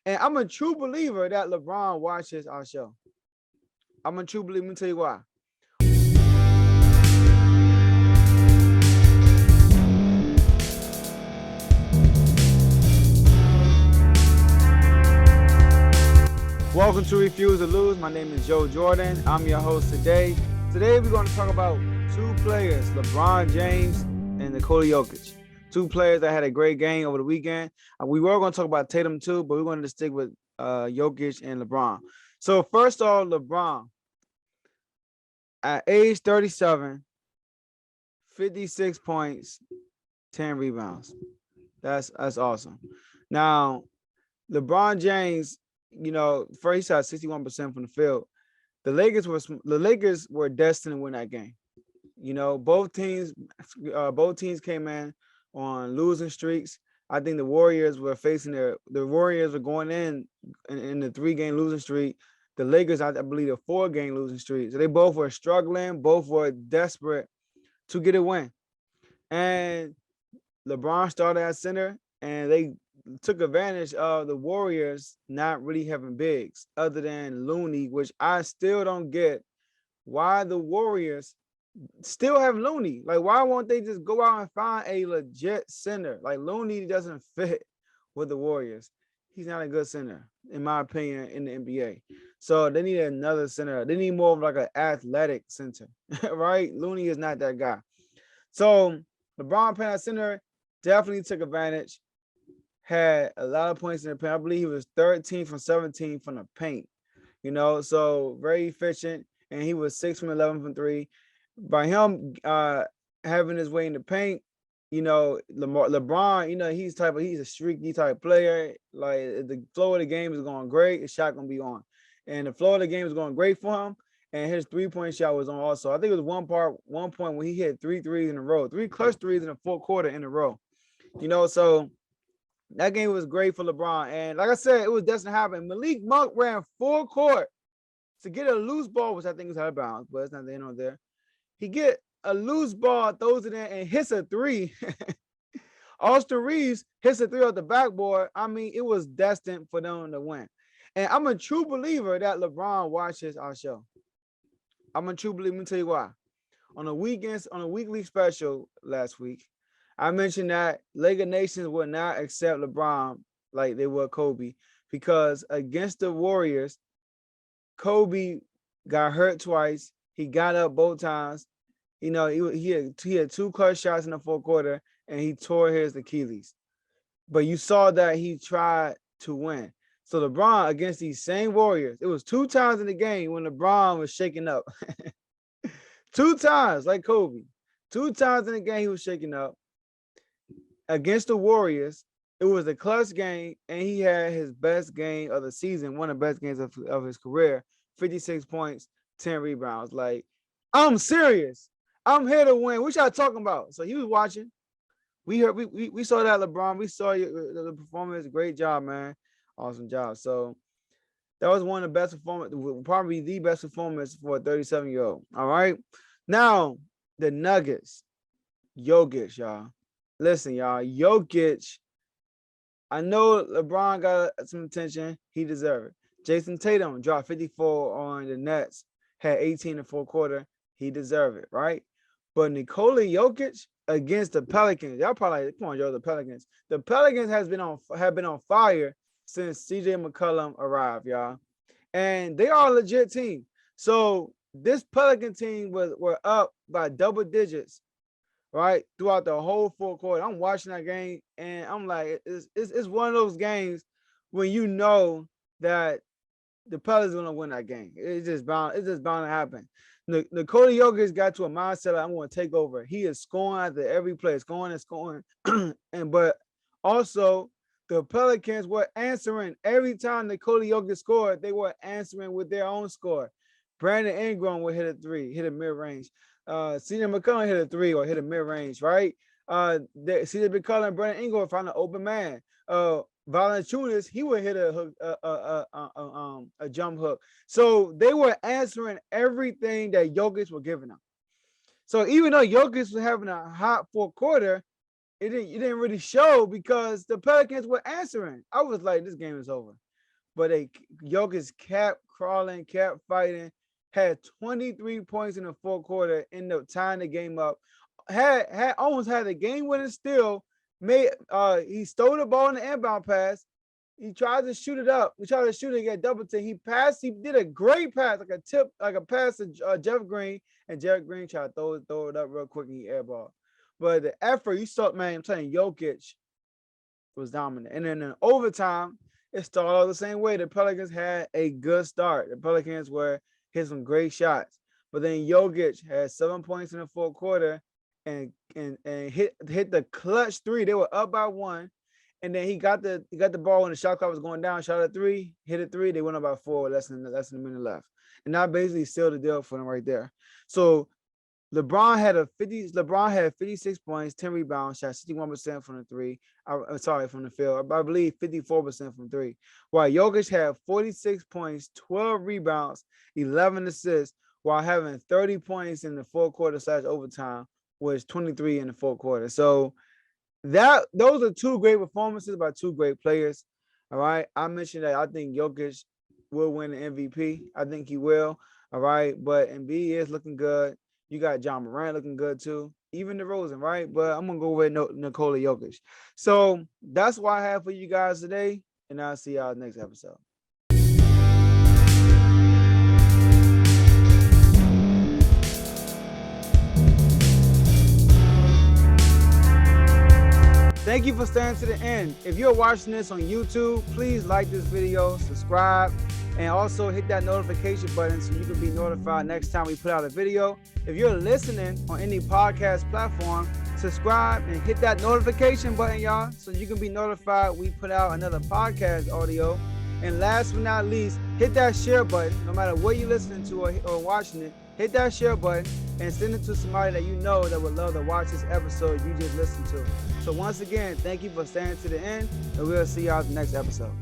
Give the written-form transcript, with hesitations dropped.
And I'm a true believer that LeBron watches our show. I'm a true believer. Let me tell you why. Welcome to Refuse to Lose. My name is Joe Jordan. I'm your host today. Today we're going to talk about two players, LeBron James and Nikola Jokic. Two players that had a great game over the weekend. We were going to talk about Tatum too, but we're going to stick with Jokic and LeBron. So first off, LeBron, at age 37, 56 points, 10 rebounds. That's awesome. Now, LeBron James, first he shot 61% from the field. The Lakers were destined to win that game. Both teams came in on losing streaks. I think the Warriors were going in the 3-game losing streak. The Lakers, I believe, a 4-game losing streak. So they both were struggling. Both were desperate to get a win. And LeBron started at center, and they took advantage of the Warriors not really having bigs other than Looney, which I still don't get why the Warriors still have Looney. Like, why won't they just go out and find a legit center? Like, Looney doesn't fit with the Warriors. He's not a good center, in my opinion, in the NBA. So they need another center. They need more of like an athletic center, right? Looney is not that guy. So LeBron playing at center definitely took advantage. Had a lot of points in the paint. I believe he was 13 from 17 from the paint. So very efficient. And he was 6 from 11 from 3. By him having his way in the paint, LeBron, he's a streaky type player. Like, the flow of the game is going great, his shot gonna be on. And the flow of the game is going great for him. And his 3-point shot was on also. I think it was one point when he hit 3 threes in a row, 3 clutch threes in the fourth quarter in a row. So that game was great for LeBron. And like I said, it was destined to happen. Malik Monk ran full court to get a loose ball, which I think was out of bounds, but it's not the end on there. He get a loose ball, throws it in, and hits a 3. Austin Reeves hits a 3 off the backboard. I mean, it was destined for them to win. And I'm a true believer that LeBron watches our show. I'm a true believer. Let me tell you why. On a weekly special last week, I mentioned that Laker Nations would not accept LeBron like they would Kobe, because against the Warriors, Kobe got hurt twice. He got up both times. He had 2 clutch shots in the fourth quarter, and he tore his Achilles. But you saw that he tried to win. So LeBron against these same Warriors, it was 2 times in the game when LeBron was shaking up. 2 times, like Kobe. 2 times in the game he was shaking up. Against the Warriors, it was a clutch game, and he had his best game of the season, one of the best games of his career, 56 points, 10 rebounds. Like, I'm serious. I'm here to win. What y'all talking about? So he was watching. We saw that, LeBron. We saw the performance. Great job, man. Awesome job. So that was one of the best performance, probably the best performance for a 37-year-old. All right. Now, the Nuggets. Jokic, y'all. Listen, y'all. Jokic, I know LeBron got some attention. He deserved it. Jason Tatum dropped 54 on the Nets, had 18 in the fourth quarter. He deserved it, right? But Nikola Jokic against the Pelicans, y'all probably like, come on, Joe, the Pelicans. The Pelicans have been on fire since CJ McCollum arrived, y'all. And they are a legit team. So this Pelican team were up by double digits, right, throughout the whole fourth quarter. I'm watching that game, and I'm like, it's one of those games when you know that the Pelicans are gonna win that game. It's just bound to happen. Nikola Jokic got to a mindset of, I'm going to take over. He is scoring after every play, scoring and scoring. But also the Pelicans were answering every time Nikola Jokic scored. They were answering with their own score. Brandon Ingram would hit a 3, hit a mid-range. CJ McCollum hit a 3 or hit a mid-range, right? CJ McCollum and Brandon Ingram found an open man. Valanciunas, he would hit a hook, a jump hook. So they were answering everything that Jokic was giving them. So even though Jokic was having a hot fourth quarter, it didn't really show because the Pelicans were answering. I was like, this game is over. but Jokic kept crawling, kept fighting, had 23 points in the fourth quarter, ended up tying the game up, had almost had a game winning steal. He stole the ball in the inbound pass. He tried to shoot it up. He tried to shoot it, get double tip. He passed. He did a great pass, like a pass to Jeff Green, and Jeff Green tried to throw it up real quick and he airball. But the effort, you saw, man, I'm telling you, Jokic was dominant. And then in overtime, it started all the same way. The Pelicans had a good start. The Pelicans were hit some great shots. But then Jokic had 7 points in the fourth quarter and hit the clutch three. They were up by 1. And then he got the ball when the shot clock was going down, shot a 3, hit a 3. They went up by 4, less than a minute left. And that basically sealed the deal for them right there. So LeBron had 56 points, 10 rebounds, shot 61% from the three. From the field. I believe 54% from 3. While Jokic had 46 points, 12 rebounds, 11 assists, while having 30 points in the fourth quarter / overtime, was 23 in the fourth quarter. So those are two great performances by two great players. All right. I mentioned that I think Jokic will win the MVP. I think he will. All right. But Embiid is looking good. You got John Morant looking good too. Even DeRozan, right? But I'm going to go with Nikola Jokic. So that's what I have for you guys today. And I'll see y'all next episode. Thank you for staying to the end. If you're watching this on YouTube, please like this video, subscribe, and also hit that notification button so you can be notified next time we put out a video. If you're listening on any podcast platform, subscribe and hit that notification button, y'all, so you can be notified we put out another podcast audio. And last but not least, hit that share button. No matter what you're listening to or watching it, hit that share button and send it to somebody that you know that would love to watch this episode you just listened to. So once again, thank you for staying to the end, and we'll see y'all in the next episode.